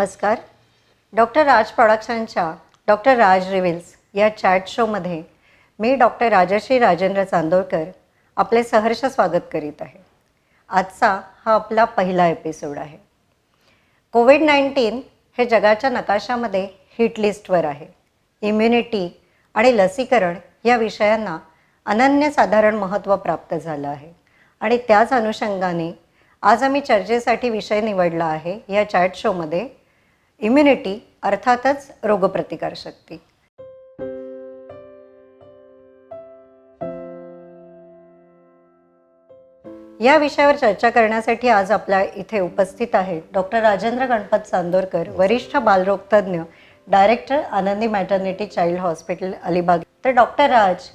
नमस्कार. डॉक्टर राज प्रोडक्शनच्या डॉक्टर राज रिव्हिल्स या चॅट शोमध्ये मी डॉक्टर राजश्री राजेंद्र चांदोरकर आपले सहर्ष स्वागत करीत आहे. आजचा हा आपला पहिला एपिसोड आहे. कोविड-19 हे जगाच्या नकाशामध्ये हिट लिस्टवर आहे. इम्युनिटी आणि लसीकरण या विषयांना अनन्यसाधारण महत्त्व प्राप्त झालं आहे आणि त्याच अनुषंगाने आज आम्ही चर्चेसाठी विषय निवडला आहे या चॅट शोमध्ये इम्युनिटी अर्थातच रोगप्रतिकारशक्ती. या विषयावर चर्चा करण्यासाठी आज आपल्या इथे उपस्थित आहेत डॉक्टर राजेंद्र गणपत चांदोरकर, वरिष्ठ बालरोग तज्ज्ञ, डायरेक्टर आनंदी मॅटर्निटी चाइल्ड हॉस्पिटल अलिबाग. तर डॉक्टर राज,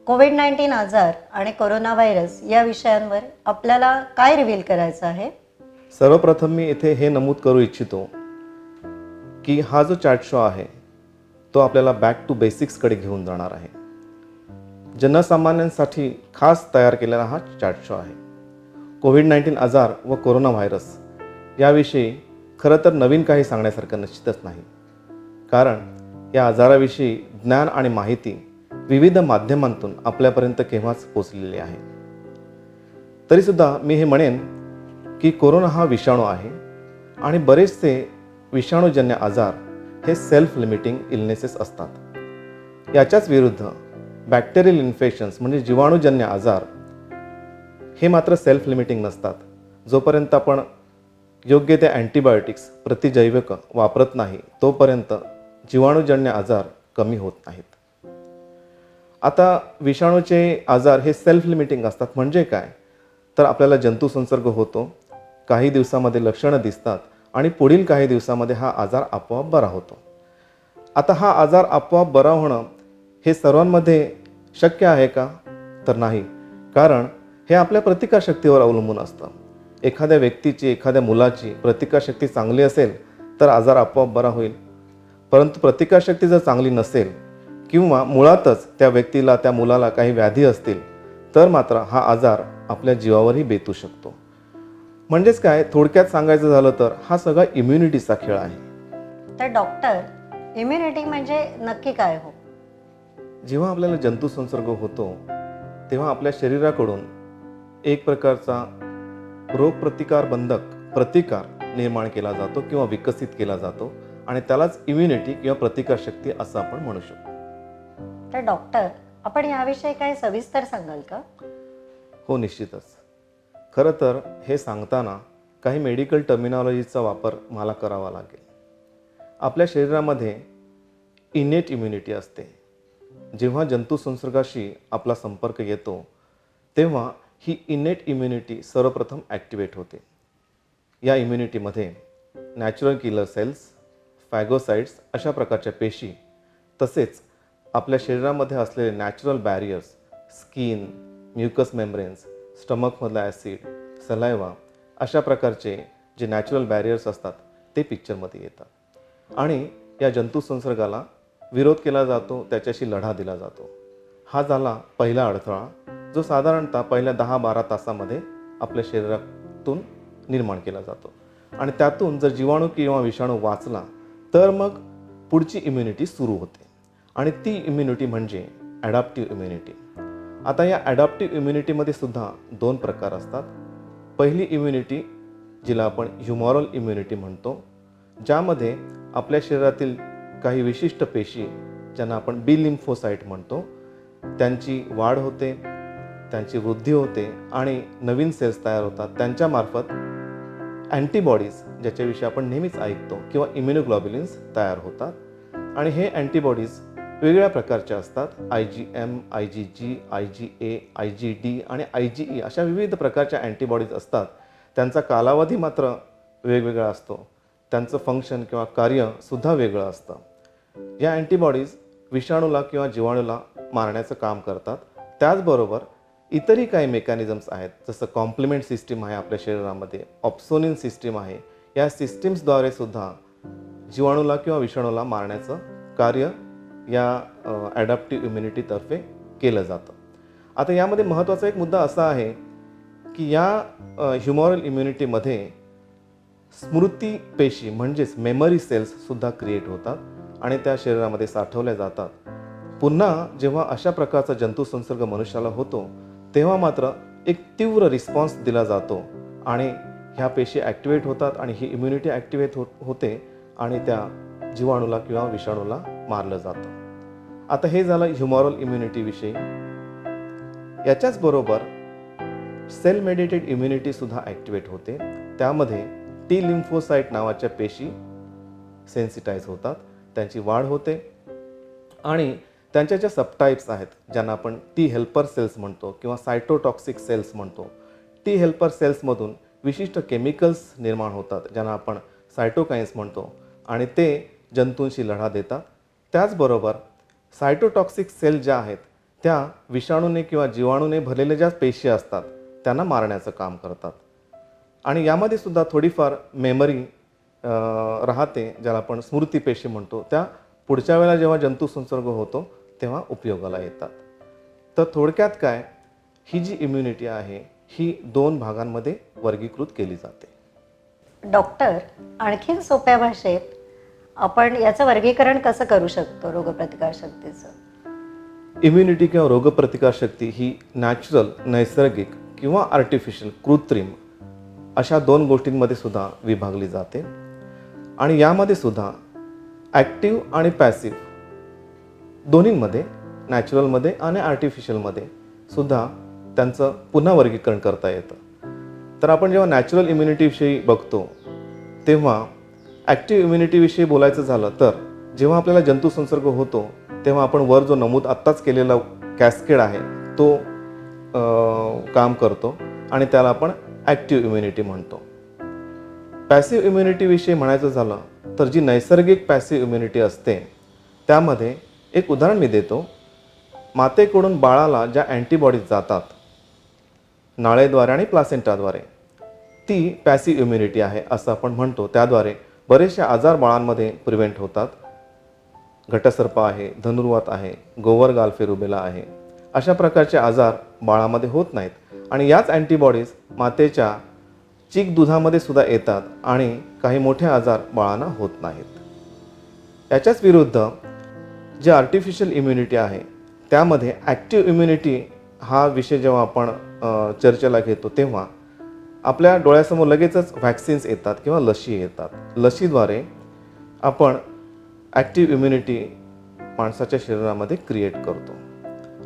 कोविड-19 आजार आणि कोरोना व्हायरस या विषयांवर आपल्याला काय रिव्हील करायचं आहे? सर्वप्रथम मी इथे हे नमूद करू इच्छितो की हा जो चॅट शो आहे तो आपल्याला बॅक टू बेसिक्सकडे घेऊन जाणार आहे. जनसामान्यांसाठी खास तयार केलेला हा चॅट शो आहे. कोविड-19 आजार व कोरोना व्हायरस याविषयी खरं तर नवीन काही सांगण्यासारखं निश्चितच नाही, कारण या आजाराविषयी ज्ञान आणि माहिती विविध माध्यमांतून आपल्यापर्यंत केव्हाच पोचलेली आहे. तरीसुद्धा मी हे म्हणेन की कोरोना हा विषाणू आहे आणि बरेचसे विषाणूजन्य आजार हे सेल्फ लिमिटिंग इलनेसेस असतात. याच्याच विरुद्ध बॅक्टेरियल इन्फेक्शन्स म्हणजे जीवाणूजन्य आजार हे मात्र सेल्फ लिमिटिंग नसतात. जोपर्यंत आपण योग्य ते अँटीबायोटिक्स प्रतिजैविक वापरत नाही तोपर्यंत जीवाणूजन्य आजार कमी होत नाहीत. आता विषाणूचे आजार हे सेल्फ लिमिटिंग असतात म्हणजे काय, तर आपल्याला जंतुसंसर्ग होतो, काही दिवसामध्ये लक्षणं दिसतात आणि पुढील काही दिवसामध्ये हा आजार आपोआप बरा होतो. आता हा आजार आपोआप बरा होणं हे सर्वांमध्ये शक्य आहे का, तर नाही, कारण हे आपल्या प्रतिकारशक्तीवर अवलंबून असतं. एखाद्या व्यक्तीची, एखाद्या मुलाची प्रतिकारशक्ती चांगली असेल तर आजार आपोआप बरा होईल, परंतु प्रतिकारशक्ती जर चांगली नसेल किंवा मुळातच त्या व्यक्तीला, त्या मुलाला काही व्याधी असतील तर मात्र हा आजार आपल्या जीवावरही बेतू शकतो. म्हणजेच काय, थोडक्यात सांगायचं झालं तर हा सगळा इम्युनिटीचा खेळ आहे. तर डॉक्टर, इम्युनिटी म्हणजे नक्की काय हो? जेव्हा आपल्याला जंतुसंसर्ग होतो तेव्हा आपल्या शरीराकडून एक प्रकारचा रोगप्रतिकारबंधक प्रतिकार निर्माण केला जातो किंवा विकसित केला जातो आणि त्यालाच इम्युनिटी किंवा प्रतिकारशक्ती असं आपण म्हणू शकतो. तर डॉक्टर, आपण याविषयी काय सविस्तर सांगाल का? हो, निश्चितच. खरं तर हे सांगताना काही मेडिकल टर्मिनॉलॉजीचा वापर मला करावा लागेल. आपल्या शरीरामध्ये इनेट इम्युनिटी असते. जेव्हा जंतुसंसर्गाशी आपला संपर्क येतो तेव्हा ही इनेट इम्युनिटी सर्वप्रथम ॲक्टिवेट होते. या इम्युनिटीमध्ये नॅचरल किलर सेल्स, फॅगोसाइट्स अशा प्रकारच्या पेशी, तसेच आपल्या शरीरामध्ये असलेले natural barriers, skin, mucus membranes, स्टमकमधला ॲसिड, सलायवा अशा प्रकारचे जे नॅचरल बॅरियर्स असतात ते पिक्चरमध्ये येतात आणि या जंतुसंसर्गाला विरोध केला जातो, त्याच्याशी लढा दिला जातो. हा झाला पहिला अडथळा, जो साधारणतः पहिल्या 10-12 तासामध्ये आपल्या शरीरातून निर्माण केला जातो आणि त्यातून जर जीवाणू किंवा विषाणू वाचला तर मग पुढची इम्युनिटी सुरू होते आणि ती इम्युनिटी म्हणजे ॲडॅप्टिव्ह इम्युनिटी. आता या ॲडॅप्टिव्ह इम्युनिटीमध्ये सुद्धा 2 प्रकार असतात. पहिली इम्युनिटी जिला आपण ह्युमॉरल इम्युनिटी म्हणतो, ज्यामध्ये आपल्या शरीरातील काही विशिष्ट पेशी, ज्यांना आपण बी लिम्फोसाइट म्हणतो, त्यांची वाढ होते, त्यांची वृद्धी होते आणि नवीन सेल्स तयार होतात. त्यांच्यामार्फत अँटीबॉडीज, ज्याच्याविषयी आपण नेहमीच ऐकतो, किंवा इम्युनोग्लोब्युलिन्स तयार होतात आणि हे अँटीबॉडीज वेगवेगळ्या प्रकारचे असतात. IgM, IgG, IgA, IgD आणि IgE अशा विविध प्रकारच्या अँटीबॉडीज असतात. त्यांचा कालावधी मात्र वेगवेगळा असतो, त्यांचं फंक्शन किंवा कार्यसुद्धा वेगळं असतं. या अँटीबॉडीज विषाणूला किंवा जीवाणूला मारण्याचं काम करतात. त्याचबरोबर इतरही काही मेकॅनिझम्स आहेत, जसं कॉम्प्लिमेंट सिस्टीम आहे आपल्या शरीरामध्ये, ऑप्सोनिन सिस्टीम आहे. या सिस्टीम्सद्वारे सुद्धा जीवाणूला किंवा विषाणूला मारण्याचं कार्य या ॲडॅप्टिव्ह इम्युनिटीतर्फे केलं जातं. आता यामध्ये महत्त्वाचा एक मुद्दा असा आहे की या ह्युमॉरल इम्युनिटीमध्ये स्मृती पेशी म्हणजेच मेमरी सेल्ससुद्धा क्रिएट होतात आणि त्या शरीरामध्ये साठवल्या जातात. पुन्हा जेव्हा अशा प्रकारचा जंतुसंसर्ग मनुष्याला होतो तेव्हा मात्र एक तीव्र रिस्पॉन्स दिला जातो आणि ह्या पेशी ॲक्टिवेट होतात आणि ही इम्युनिटी ॲक्टिवेट होते आणि त्या जीवाणूला किंवा विषाणूला मारलं जातं. आता हे झालं ह्युमॉरल इम्युनिटीविषयी. याच्याच बरोबर सेल मेडिएटेड इम्युनिटी सुद्धा ॲक्टिवेट होते. त्यामध्ये टी लिम्फोसाइट नावाच्या पेशी सेन्सिटाईज होतात, त्यांची वाढ होते आणि त्यांच्या ज्या सबटाईप्स आहेत ज्यांना आपण टी हेल्पर सेल्स म्हणतो किंवा सायटोटॉक्सिक सेल्स म्हणतो, टी हेल्पर सेल्समधून विशिष्ट केमिकल्स निर्माण होतात ज्यांना आपण सायटोकाइन्स म्हणतो आणि ते जंतूंशी लढा देतात. त्याचबरोबर सायटोटॉक्सिक सेल ज्या आहेत त्या विषाणूने किंवा जीवाणूने भरलेल्या ज्या पेशी असतात त्यांना मारण्याचं काम करतात आणि यामध्ये सुद्धा थोडीफार मेमरी राहते ज्याला आपण स्मृती पेशी म्हणतो, त्या पुढच्या वेळेला जेव्हा जंतुसंसर्ग होतो तेव्हा उपयोगाला येतात. तर थोडक्यात काय, ही जी इम्युनिटी आहे ही 2 भागांमध्ये वर्गीकृत केली जाते. डॉक्टर, आणखीन सोप्या भाषेत आपण याचं वर्गीकरण कसं करू शकतो रोगप्रतिकारशक्तीचं? इम्युनिटी किंवा रोगप्रतिकारशक्ती ही नॅचरल, नैसर्गिक किंवा आर्टिफिशियल, कृत्रिम अशा 2 गोष्टींमध्ये सुद्धा विभागली जाते आणि यामध्ये सुद्धा ॲक्टिव्ह आणि पॅसिव्ह दोन्हींमध्ये, नॅचरलमध्ये आणि आर्टिफिशियलमध्ये सुद्धा त्यांचं पुन्हा वर्गीकरण करता येतं. तर आपण जेव्हा नॅचरल इम्युनिटीविषयी बघतो तेव्हा ॲक्टिव्ह इम्युनिटीविषयी बोलायचं झालं तर जेव्हा आपल्याला जंतुसंसर्ग होतो तेव्हा आपण वर जो नमूद आत्ताच केलेला कॅस्केड आहे तो काम करतो आणि त्याला आपण ॲक्टिव्ह इम्युनिटी म्हणतो. पॅसिव्ह इम्युनिटीविषयी म्हणायचं झालं तर जी नैसर्गिक पॅसिव्ह इम्युनिटी असते त्यामध्ये एक उदाहरण मी देतो. मातेकडून बाळाला ज्या अँटीबॉडीज जातात नाळेद्वारे आणि प्लासेंटाद्वारे, ती पॅसिव्ह इम्युनिटी आहे असं आपण म्हणतो. त्याद्वारे बरेचसे आजार बाळांमध्ये प्रिव्हेंट होतात. घटसर्प आहे, धनुर्वात आहे, गोवर गालफे रुबेला आहे, अशा प्रकारचे आजार बाळामध्ये होत नाहीत आणि याच अँटीबॉडीज मातेच्या चीक दुधामध्ये सुद्धा येतात आणि काही मोठे आजार बाळांना होत नाहीत. याच्याच विरुद्ध जे आर्टिफिशियल इम्युनिटी आहे त्यामध्ये ॲक्टिव्ह इम्युनिटी हा विषय जेव्हा आपण चर्चेला घेतो तेव्हा आपल्या डोळ्यासमोर लगेचच व्हॅक्सिन्स येतात किंवा लशी येतात. लशीद्वारे आपण ॲक्टिव्ह इम्युनिटी माणसाच्या शरीरामध्ये क्रिएट करतो.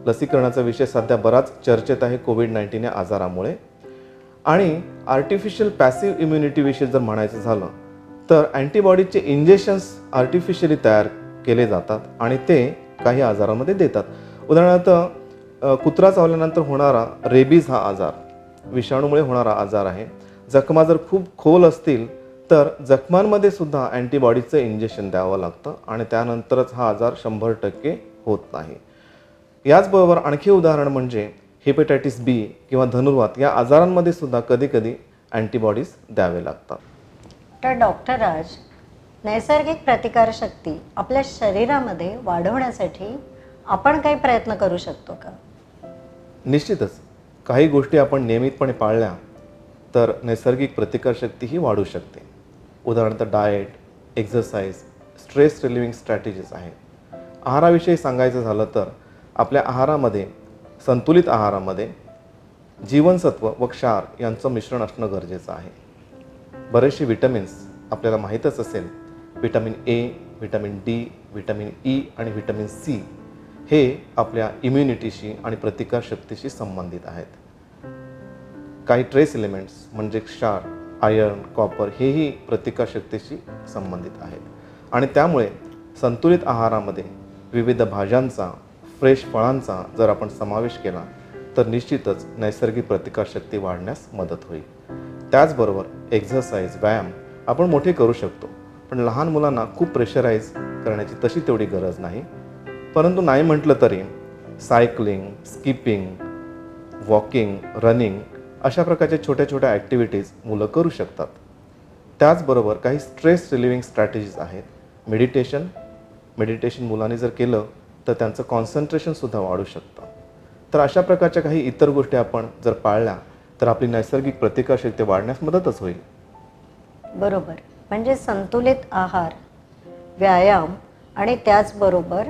लसीकरणाचा विषय सध्या बराच चर्चेत आहे कोविड-19 या आजारामुळे. आणि आर्टिफिशियल पॅसिव्ह इम्युनिटीविषयी जर म्हणायचं झालं तर अँटीबॉडीजचे इंजेक्शन्स आर्टिफिशियली तयार केले जातात आणि ते काही आजारांमध्ये देतात. उदाहरणार्थ कुत्रा चावल्यानंतर होणारा रेबीज हा आजार विषाणूमुळे होणारा आजार आहे. जखमा जर खूप खोल असतील तर जखमांमध्ये सुद्धा अँटीबॉडीचं इंजेक्शन द्यावं लागतं आणि त्यानंतरच हा आजार 100% होत नाही. याचबरोबर आणखी उदाहरण म्हणजे हेपेटायटिस बी किंवा धनुर्वात या आजारांमध्ये सुद्धा कधीकधी अँटीबॉडीज द्यावे लागतात. तर डॉक्टर राज, नैसर्गिक प्रतिकारशक्ती आपल्या शरीरामध्ये वाढवण्यासाठी आपण काही प्रयत्न करू शकतो का? निश्चितच काही गोष्टी आपण नियमितपणे पाळल्या तर नैसर्गिक प्रतिकारशक्ती ही वाढू शकते. उदाहरणार्थ diet, exercise, stress relieving strategies आहेत. आहाराविषयी सांगायचं झालं तर आपल्या आहारामध्ये, संतुलित आहारामध्ये जीवनसत्व व क्षार यांचं मिश्रण असणं गरजेचं आहे. बरेचसे विटॅमिन्स आपल्याला माहीतच असेल, vitamin A, vitamin D, vitamin E आणि व्हिटॅमिन सी हे आपल्या इम्युनिटीशी आणि प्रतिकारशक्तीशी संबंधित आहेत. काही ट्रेस एलिमेंट्स म्हणजे क्षार, आयर्न, कॉपर हेही प्रतिकारशक्तीशी संबंधित आहेत आणि त्यामुळे संतुलित आहारामध्ये विविध भाज्यांचा, फ्रेश फळांचा जर आपण समावेश केला तर निश्चितच नैसर्गिक प्रतिकारशक्ती वाढण्यास मदत होईल. त्याचबरोबर एक्झरसाइज, व्यायाम आपण मोठे करू शकतो, पण लहान मुलांना खूप प्रेशराईज करण्याची तशी तेवढी गरज नाही. परंतु नाही म्हटलं तरी सायकलिंग, स्किपिंग, वॉकिंग, रनिंग अशा प्रकारच्या छोट्या छोट्या ॲक्टिव्हिटीज मुलं करू शकतात. त्याचबरोबर काही स्ट्रेस रिलिव्हिंग स्ट्रॅटेजीज आहेत. मेडिटेशन मुलांनी जर केलं तर त्यांचं कॉन्सन्ट्रेशनसुद्धा वाढू शकतं. तर अशा प्रकारच्या काही इतर गोष्टी आपण जर पाळल्या तर आपली नैसर्गिक प्रतिकारशक्ती वाढण्यास मदतच होईल. बरोबर. म्हणजे संतुलित आहार, व्यायाम आणि त्याचबरोबर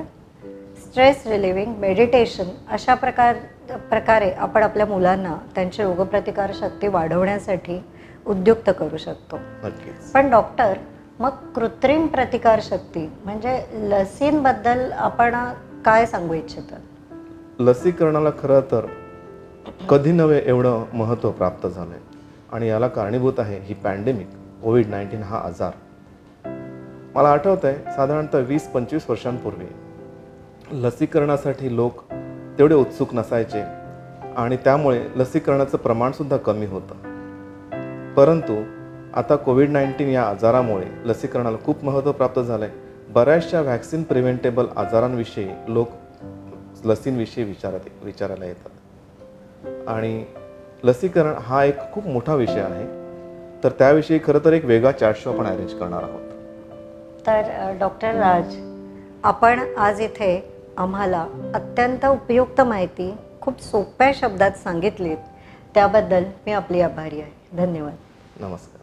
स्ट्रेस रिलिव्हिंग मेडिटेशन अशा प्रकारे आपण आपल्या मुलांना त्यांची रोगप्रतिकार शक्ती वाढवण्यासाठी उद्युक्त करू शकतो. नक्कीच. पण डॉक्टर, मग कृत्रिम प्रतिकारशक्ती म्हणजे लसींबद्दल आपण काय सांगू इच्छिता? लसीकरणाला खरं तर कधी नव्हे एवढं महत्त्व प्राप्त झालं आहे आणि याला कारणीभूत आहे ही पॅन्डेमिक कोविड-19 हा आजार. मला आठवतं आहे साधारणतः 20-25 वर्षांपूर्वी लसीकरणासाठी लोक तेवढे उत्सुक नसायचे आणि त्यामुळे लसीकरणाचं प्रमाणसुद्धा कमी होतं. परंतु आता कोविड-19 या आजारामुळे लसीकरणाला खूप महत्त्व प्राप्त झालं आहे. बऱ्याचशा व्हॅक्सिन प्रिव्हेंटेबल आजारांविषयी लोक लसींविषयी विचारायला येतात आणि लसीकरण हा एक खूप मोठा विषय आहे. तर त्याविषयी खरं तर एक वेगळा चॅट शो आपण अरेंज करणार आहोत. तर डॉक्टर राज, आपण आज इथे आम्हाला अत्यंत उपयुक्त माहिती खूप सोप्या शब्दात सांगितलीत, त्याबद्दल मी आपली आभारी आहे. धन्यवाद. नमस्कार.